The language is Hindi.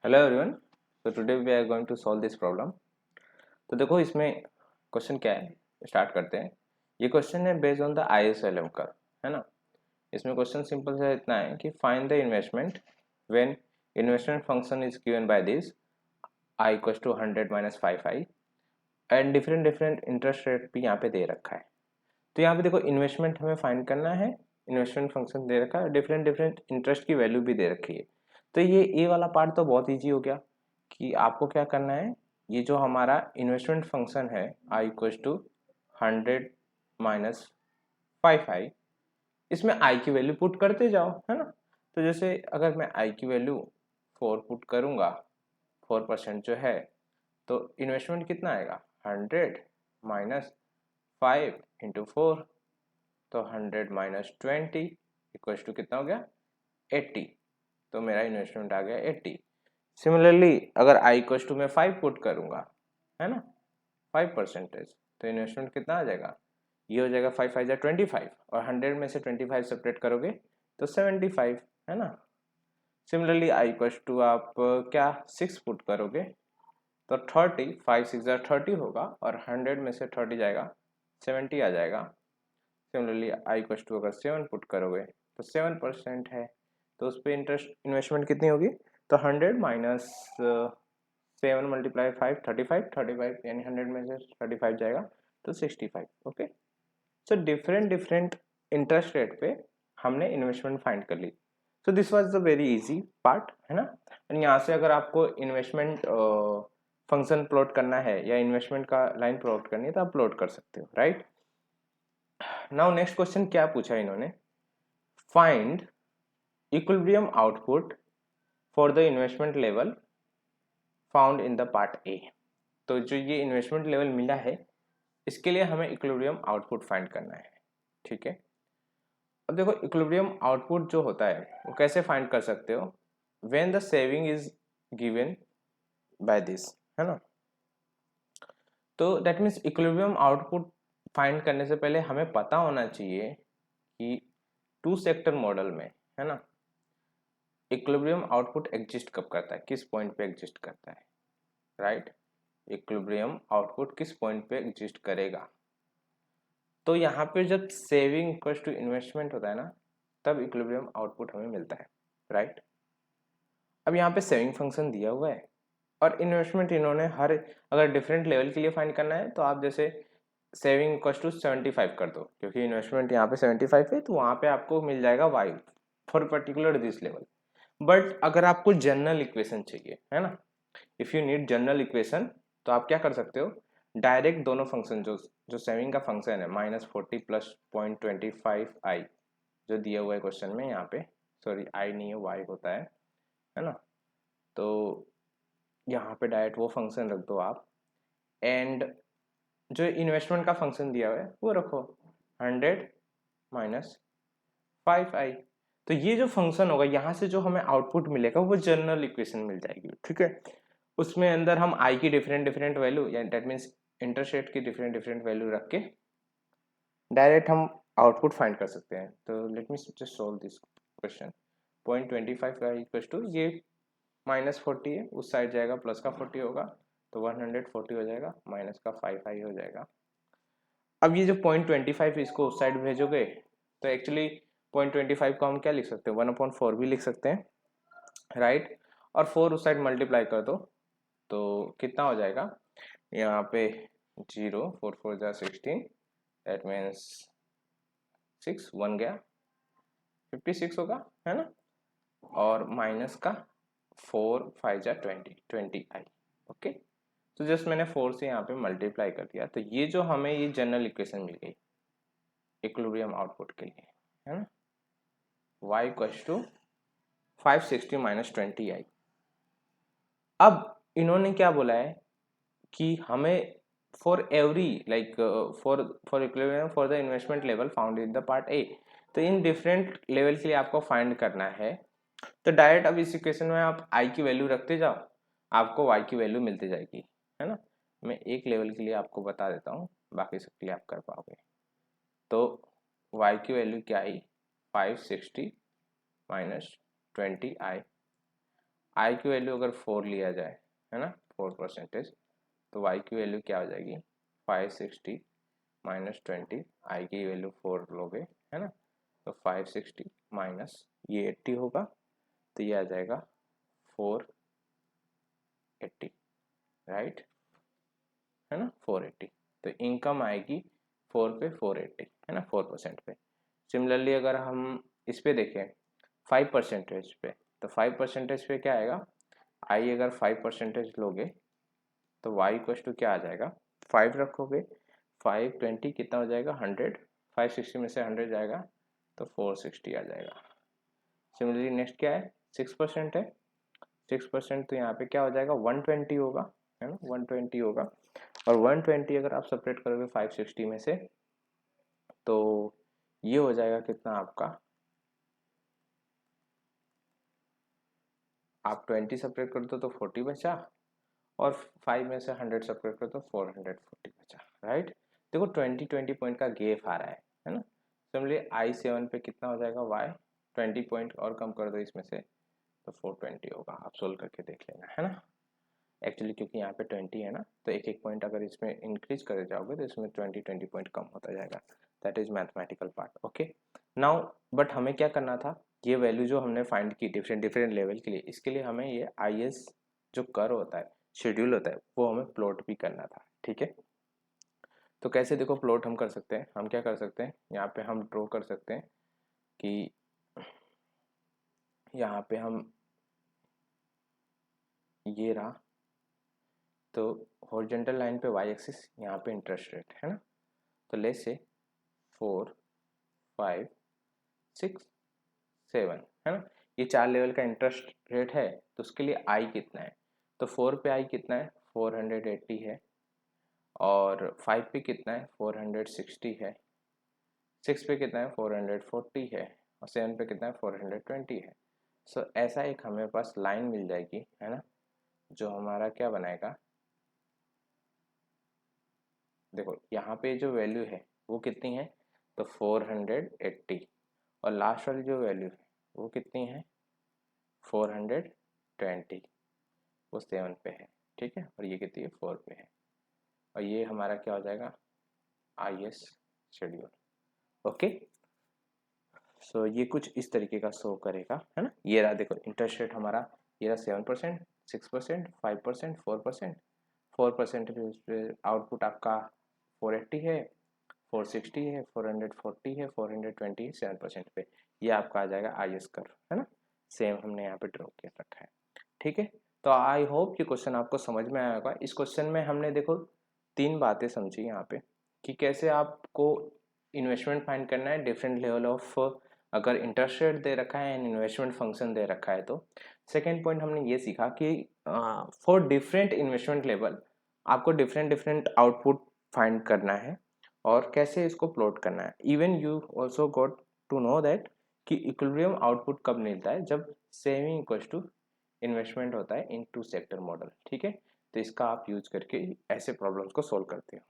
Hello everyone. तो today we are going to solve this problem. तो देखो इसमें क्वेश्चन क्या है, स्टार्ट करते हैं। ये क्वेश्चन है based on the ISLM curve, है ना। इसमें क्वेश्चन सिंपल सा इतना है कि find the investment when investment function is given by this I equals to 100 minus 5i and different different interest rate भी यहाँ पे दे रखा है। तो यहाँ पे देखो इन्वेस्टमेंट हमें फाइंड करना है, इन्वेस्टमेंट फंक्शन दे रखा है, डिफरेंट डिफरेंट इंटरेस्ट की वैल्यू भी दे रखी है। तो ये वाला पार्ट तो बहुत ईजी हो गया कि आपको क्या करना है। ये जो हमारा इन्वेस्टमेंट फंक्शन है I equals to 100 minus 5i, इसमें I की वैल्यू पुट करते जाओ, है ना। तो जैसे अगर मैं I की वैल्यू 4 पुट करूंगा, 4% जो है, तो इन्वेस्टमेंट कितना आएगा 100 माइनस 5 इंटू 4, तो 100 माइनस 20 इक्वल्स टू कितना हो गया 80। तो मेरा इन्वेस्टमेंट आ गया 80। सिमिलरली अगर I इक्वल्स टू मैं 5 पुट करूंगा, है ना, 5%, तो इन्वेस्टमेंट कितना आ जाएगा, ये हो जाएगा 5 5 25, और 100 में से 25 सेपरेट करोगे तो 75, है ना। सिमिलरली I इक्वल्स टू आप क्या 6 पुट करोगे तो 30, 5 6 30 होगा, और 100 में से 30 जाएगा 70 आ जाएगा। सिमिलरली I इक्वल्स टू अगर 7 पुट करोगे तो 7% है, तो उस पर इंटरेस्ट इन्वेस्टमेंट कितनी होगी, तो 100 माइनस 7 मल्टीप्लाई 5 35 यानी 100 में से 35 जाएगा तो 65। Okay, so different different interest rate पे हमने इन्वेस्टमेंट फाइंड कर ली। So this was the very easy part, है ना। एंड यहाँ से अगर आपको इन्वेस्टमेंट फंक्शन प्लॉट करना है या इन्वेस्टमेंट का लाइन प्लॉट करनी है तो आप प्लॉट कर सकते हो, राइट। नाउ नेक्स्ट क्वेश्चन क्या पूछा इन्होंने, find equilibrium output for the investment level found in the part A. तो जो ये इन्वेस्टमेंट लेवल मिला है इसके लिए हमें इक्विलिब्रियम आउटपुट फाइंड करना है, ठीक है। अब देखो इक्विलिब्रियम आउटपुट जो होता है वो कैसे फाइंड कर सकते हो, when the saving is given by this, है ना। तो that means equilibrium output find करने से पहले हमें पता होना चाहिए कि टू सेक्टर मॉडल में, है ना, इक्विलिब्रियम आउटपुट एग्जिस्ट कब करता है, किस पॉइंट पे एग्जिस्ट करता है, राइट। इक्विलिब्रियम आउटपुट किस पॉइंट पे एग्जिस्ट करेगा। तो यहाँ पे जब सेविंग इक्वल्स टू इन्वेस्टमेंट होता है ना, तब इक्विलिब्रियम आउटपुट हमें मिलता है, राइट। अब यहाँ पे सेविंग फंक्शन दिया हुआ है और इन्वेस्टमेंट इन्होंने हर अगर डिफरेंट लेवल के लिए फाइंड करना है तो आप जैसे सेविंग इक्वल्स टू 75 कर दो, क्योंकि इन्वेस्टमेंट यहाँ पे 75 है तो वहाँ पे आपको मिल जाएगा Y for particular this level. But अगर आपको जनरल इक्वेशन चाहिए, है ना, if you need general equation, तो आप क्या कर सकते हो, डायरेक्ट दोनों फंक्शन जो सेविंग का फंक्शन है -40 प्लस 0.25i जो दिया हुआ है क्वेश्चन में, यहाँ पे सॉरी आई नहीं है वाई होता है ना। तो यहाँ पे डायरेक्ट वो फंक्शन रख दो आप, एंड जो इन्वेस्टमेंट का फंक्शन दिया हुआ है वो रखो 100 माइनस 5i। तो ये जो फंक्शन होगा यहाँ से जो हमें आउटपुट मिलेगा वो जनरल इक्वेशन मिल जाएगी, ठीक है। उसमें अंदर हम आई की डिफरेंट डिफरेंट वैल्यू या दैट मीन्स इंटरेस्ट रेट की डिफरेंट डिफरेंट वैल्यू रख के डायरेक्ट हम आउटपुट फाइंड कर सकते हैं। तो let me just solve this question. 0.25 का इक्वल टू ये -40 है, उस साइड जाएगा प्लस का 40 होगा तो 140 हो जाएगा, माइनस का 5i हो जाएगा। अब ये जो 0.25 इसको उस साइड भेजोगे तो एक्चुअली 0.25 को हम क्या लिख सकते हैं, 1/4 भी लिख सकते हैं, राइट। और 4 उस साइड मल्टीप्लाई कर दो तो कितना हो जाएगा, यहाँ पे 0 4 4 जा 16, दैट मीन्स 6 1 गया 56 होगा, है ना। और माइनस का 4 5 जा 20 आई। ओके, तो जस्ट मैंने 4 से यहाँ पे मल्टीप्लाई कर दिया, तो ये जो हमें ये जनरल इक्वेशन मिल गई इक्विलिब्रियम आउटपुट के लिए, है ना, y equals to 560 minus 20i। अब इन्होंने क्या बोला है कि हमें for every like for equilibrium for the investment level found in the part A, तो इन डिफरेंट लेवल के लिए आपको फाइंड करना है। तो डायरेक्ट अब इस इक्वेशन में आप i की वैल्यू रखते जाओ, आपको y की वैल्यू मिलती जाएगी, है ना। मैं एक लेवल के लिए आपको बता देता हूँ, बाकी सब के लिए आप कर पाओगे। तो y की वैल्यू क्या आई, 560 माइनस 20i। आई की वैल्यू अगर 4 लिया जाए, है ना, 4%, तो वाई की वैल्यू क्या हो जाएगी, 560 माइनस 20, आई की वैल्यू 4 लोगे, है ना, तो 560 माइनस ये 80 होगा, तो ये आ जाएगा 480, राइट, है ना, 480। तो इनकम आएगी 4 पे 480, है ना, 4% पे। सिमिलरली अगर हम इस पे देखें 5% पे, तो 5% पे क्या आएगा, आई अगर 5% लोगे तो वाई इक्वल टू क्या आ जाएगा, 5 रखोगे, 520 कितना हो जाएगा, 100, 560 में से 100 जाएगा तो 460 आ जाएगा। सिमिलरली नेक्स्ट क्या है, 6% है, 6% तो यहाँ पे क्या हो जाएगा, 120 होगा, है ना, 120 होगा। और 120 अगर आप सेपरेट करोगे 560 में से, तो ये हो जाएगा कितना आपका, आप 20 सेपरेट कर दो तो 40 बचा, और 5 में से 100 सेपरेट कर दो 440 बचा, राइट। देखो 20 पॉइंट का गेप आ रहा है ना। सिमिलरली I7 पे कितना हो जाएगा, y 20 पॉइंट और कम कर दो इसमें से तो 420 होगा। आप सोल्व करके देख लेना, है ना। एक्चुअली क्योंकि यहाँ पे 20 है ना, तो एक एक पॉइंट अगर इसमें इंक्रीज करे जाओगे तो इसमें 20 पॉइंट कम होता जाएगा। That is mathematical part, okay. Now but हमें क्या करना था, ये वैल्यू जो हमने फाइंड की डिफरेंट डिफरेंट लेवल के लिए, इसके लिए हमें ये IS जो कर्व होता है, शेड्यूल होता है, वो हमें प्लॉट भी करना था, ठीक है। तो कैसे देखो प्लॉट हम कर सकते हैं, हम क्या कर सकते हैं, यहाँ पे हम ड्रॉ कर सकते हैं कि यहाँ पे हम ये रहा, तो हॉरिजॉन्टल लाइन पे वाई एक्सिस, यहाँ पे इंटरेस्ट रेट, है ना। तो लेट्स से 4 5 6 7, है ना, ये 4 लेवल का इंटरेस्ट रेट है। तो उसके लिए आई कितना है, तो 4 पे आई कितना है, 480 है, और 5 पे कितना है, 460 है, 6 पे कितना है, 440 है, और 7 पे कितना है, 420 है। सो ऐसा एक हमें पास लाइन मिल जाएगी, है ना, जो हमारा क्या बनाएगा, देखो यहाँ पे जो वैल्यू है वो कितनी है, तो 480, और लास्ट वाली जो वैल्यू है वो कितनी है, 420, वो 7 पे है, ठीक है, और ये कितनी है, 4 पे है, और ये हमारा क्या हो जाएगा, IS शेड्यूल, ओके। सो ये कुछ इस तरीके का शो करेगा, है ना। ये रहा देखो इंटरेस्ट रेट हमारा, ये रहा 7%, 6%, 5%, 4%, 4% आउटपुट आपका 480 है, 460 है, 440 है, 420 है, 7% पे, ये आपका आ जाएगा IS कर्व, है ना। सेम हमने यहाँ पे ड्रॉ किया रखा है, ठीक है। तो आई होप ये क्वेश्चन आपको समझ में आया होगा। इस क्वेश्चन में हमने देखो 3 बातें समझी यहाँ पे, कि कैसे आपको इन्वेस्टमेंट फाइंड करना है डिफरेंट लेवल ऑफ, अगर इंटरेस्ट रेट दे रखा है एंड इन्वेस्टमेंट फंक्शन दे रखा है तो। सेकेंड पॉइंट हमने ये सीखा कि फॉर डिफरेंट इन्वेस्टमेंट लेवल आपको डिफरेंट डिफरेंट आउटपुट फाइंड करना है, और कैसे इसको प्लॉट करना है। Even you also got to know that कि इक्विलिब्रियम आउटपुट कब मिलता है, जब सेविंग इक्वल्स टू इन्वेस्टमेंट होता है इन टू सेक्टर मॉडल, ठीक है। तो इसका आप यूज करके ऐसे प्रॉब्लम्स को सोल्व करते हो।